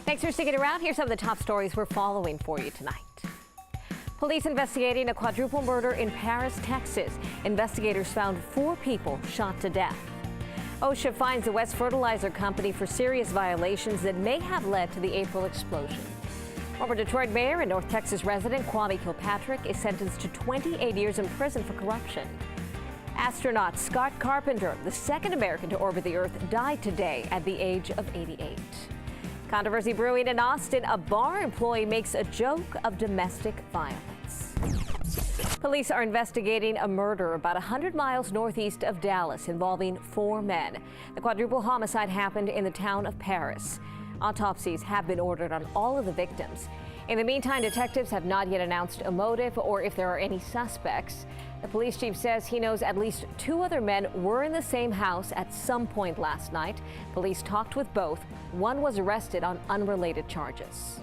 Thanks for sticking around. Here's some of the top stories we're following for you tonight. Police investigating a quadruple murder in Paris, Texas. Investigators found 4 people shot to death. OSHA finds the West Fertilizer Company for serious violations that may have led to the April explosion. Former Detroit mayor and North Texas resident Kwame Kilpatrick is sentenced to 28 years in prison for corruption. Astronaut Scott Carpenter, the second American to orbit the Earth, died today at the age of 88. Controversy brewing in Austin. A bar employee makes a joke of domestic violence. Police are investigating a murder about 100 miles northeast of Dallas involving 4 men. The quadruple homicide happened in the town of Paris. Autopsies have been ordered on all of the victims. In the meantime, detectives have not yet announced a motive or if there are any suspects. The police chief says he knows at least 2 other men were in the same house at some point last night. Police talked with both. One was arrested on unrelated charges.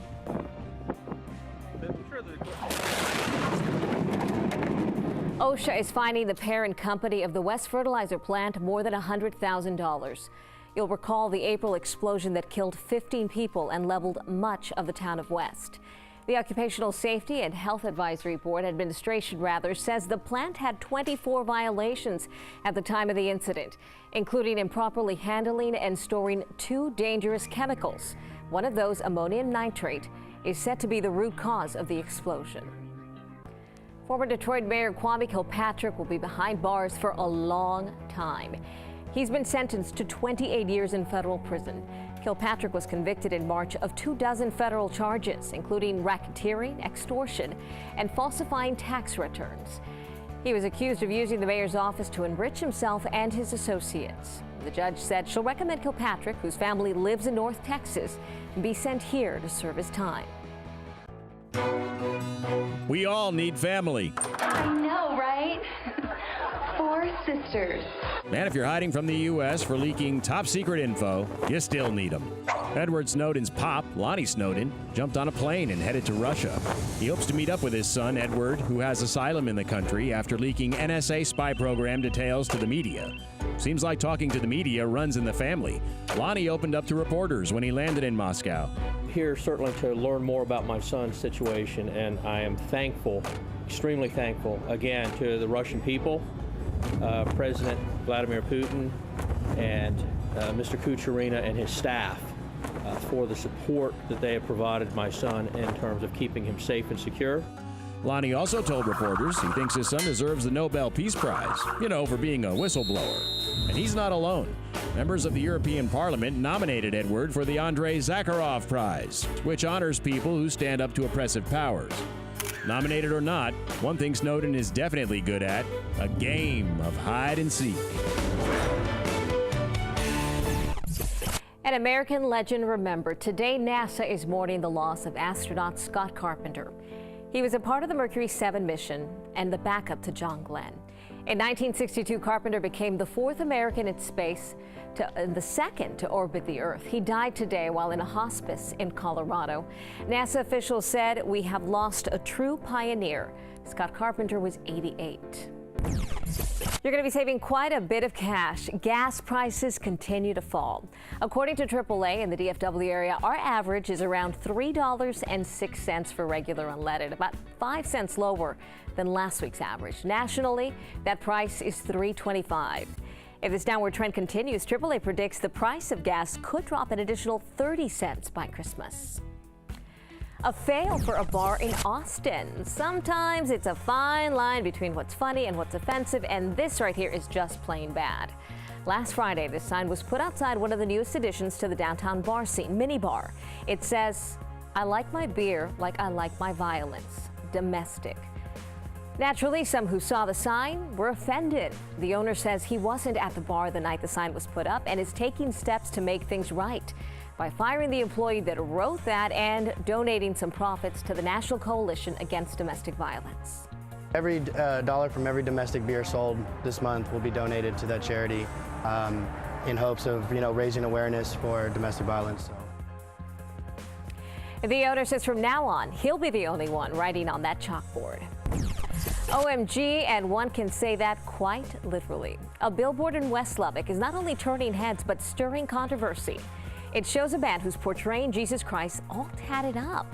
OSHA is fining the parent company of the West Fertilizer plant more than $100,000. You'll recall the April explosion that killed 15 people and leveled much of the town of West. The Occupational Safety and Health Advisory Board administration says the plant had 24 violations at the time of the incident, including improperly handling and storing 2 dangerous chemicals. One of those, ammonium nitrate, is said to be the root cause of the explosion. Former Detroit Mayor Kwame Kilpatrick will be behind bars for a long time. He's been sentenced to 28 years in federal prison. Kilpatrick was convicted in March of 24 federal charges, including racketeering, extortion, and falsifying tax returns. He was accused of using the mayor's office to enrich himself and his associates. The judge said she'll recommend Kilpatrick, whose family lives in North Texas, be sent here to serve his time. We all need family. I know, right? 4 sisters. And if you're hiding from the U.S. for leaking top-secret info, you still need them. Edward Snowden's pop, Lonnie Snowden, jumped on a plane and headed to Russia. He hopes to meet up with his son, Edward, who has asylum in the country after leaking NSA spy program details to the media. Seems like talking to the media runs in the family. Lonnie opened up to reporters when he landed in Moscow. Here certainly to learn more about my son's situation, and I am thankful, extremely thankful, again, to the Russian people, President Vladimir Putin, and Mr. Kucherina and his staff for the support that they have provided my son in terms of keeping him safe and secure. Lonnie also told reporters he thinks his son deserves the Nobel Peace Prize, for being a whistleblower. And he's not alone. Members of the European Parliament nominated Edward for the Andrei Zakharov Prize, which honors people who stand up to oppressive powers. Nominated or not, one thing Snowden is definitely good at: a game of hide and seek. An American legend remembered. Today, NASA is mourning the loss of astronaut Scott Carpenter. He was a part of the Mercury 7 mission and the backup to John Glenn. In 1962, Carpenter became the 4th American in space and the 2nd to orbit the Earth. He died today while in a hospice in Colorado. NASA officials said, "We have lost a true pioneer." Scott Carpenter was 88. You're going to be saving quite a bit of cash. Gas prices continue to fall. According to AAA in the DFW area, our average is around $3.06 for regular unleaded, about 5 cents lower than last week's average. Nationally, that price is $3.25. If this downward trend continues, AAA predicts the price of gas could drop an additional 30 cents by Christmas. A fail for a bar in Austin. Sometimes it's a fine line between what's funny and what's offensive, and this right here is just plain bad. Last Friday, this sign was put outside one of the newest additions to the downtown bar scene, Mini Bar. It says, "I like my beer like I like my violence. Domestic." Naturally, some who saw the sign were offended. The owner says he wasn't at the bar the night the sign was put up and is taking steps to make things right by firing the employee that wrote that and donating some profits to the National Coalition Against Domestic Violence. Every dollar from every domestic beer sold this month will be donated to that charity in hopes of, raising awareness for domestic violence. The owner says from now on, he'll be the only one writing on that chalkboard. OMG, and one can say that quite literally. A billboard in West Lubbock is not only turning heads but stirring controversy. It shows a man who's portraying Jesus Christ all tatted up.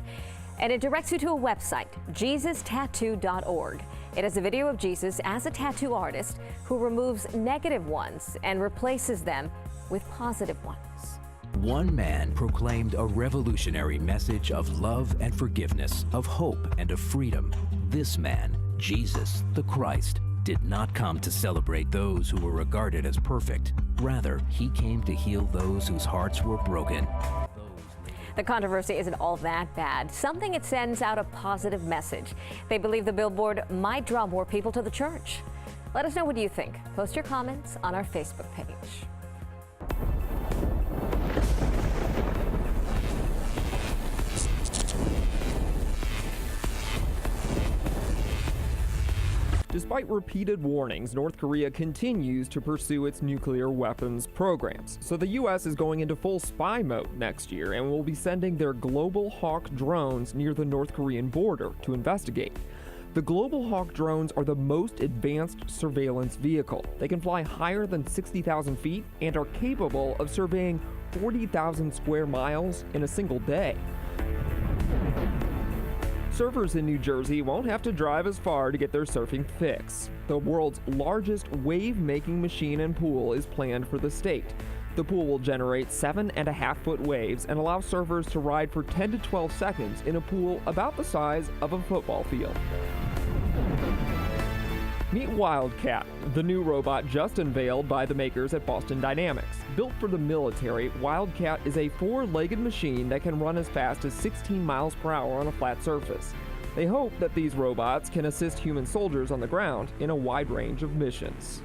And it directs you to a website, jesustattoo.org. It has a video of Jesus as a tattoo artist who removes negative ones and replaces them with positive ones. One man proclaimed a revolutionary message of love and forgiveness, of hope and of freedom. This man, Jesus the Christ, did not come to celebrate those who were regarded as perfect. Rather, he came to heal those whose hearts were broken. The controversy isn't all that bad. Some think it sends out a positive message. They believe the billboard might draw more people to the church. Let us know what you think. Post your comments on our Facebook page. Despite repeated warnings, North Korea continues to pursue its nuclear weapons programs. So the U.S. is going into full spy mode next year and will be sending their Global Hawk drones near the North Korean border to investigate. The Global Hawk drones are the most advanced surveillance vehicle. They can fly higher than 60,000 feet and are capable of surveying 40,000 square miles in a single day. Surfers in New Jersey won't have to drive as far to get their surfing fix. The world's largest wave-making machine and pool is planned for the state. The pool will generate 7.5-foot waves and allow surfers to ride for 10 to 12 seconds in a pool about the size of a football field. Meet Wildcat, the new robot just unveiled by the makers at Boston Dynamics. Built for the military, Wildcat is a four-legged machine that can run as fast as 16 miles per hour on a flat surface. They hope that these robots can assist human soldiers on the ground in a wide range of missions.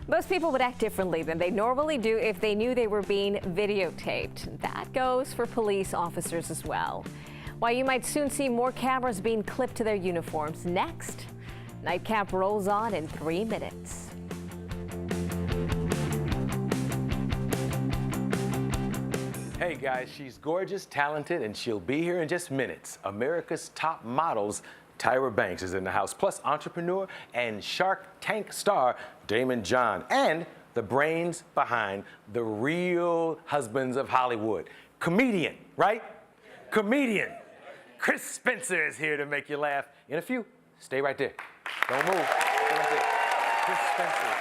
Most people would act differently than they normally do if they knew they were being videotaped. That goes for police officers as well. While you might soon see more cameras being clipped to their uniforms. Next, Nightcap rolls on in 3 minutes. Hey guys, she's gorgeous, talented, and she'll be here in just minutes. America's top models, Tyra Banks, is in the house, plus entrepreneur and Shark Tank star Damon John, and the brains behind the Real Husbands of Hollywood. Comedian, right? Comedian. Chris Spencer is here to make you laugh. In a few, stay right there. Don't move. Stay right there. Chris Spencer.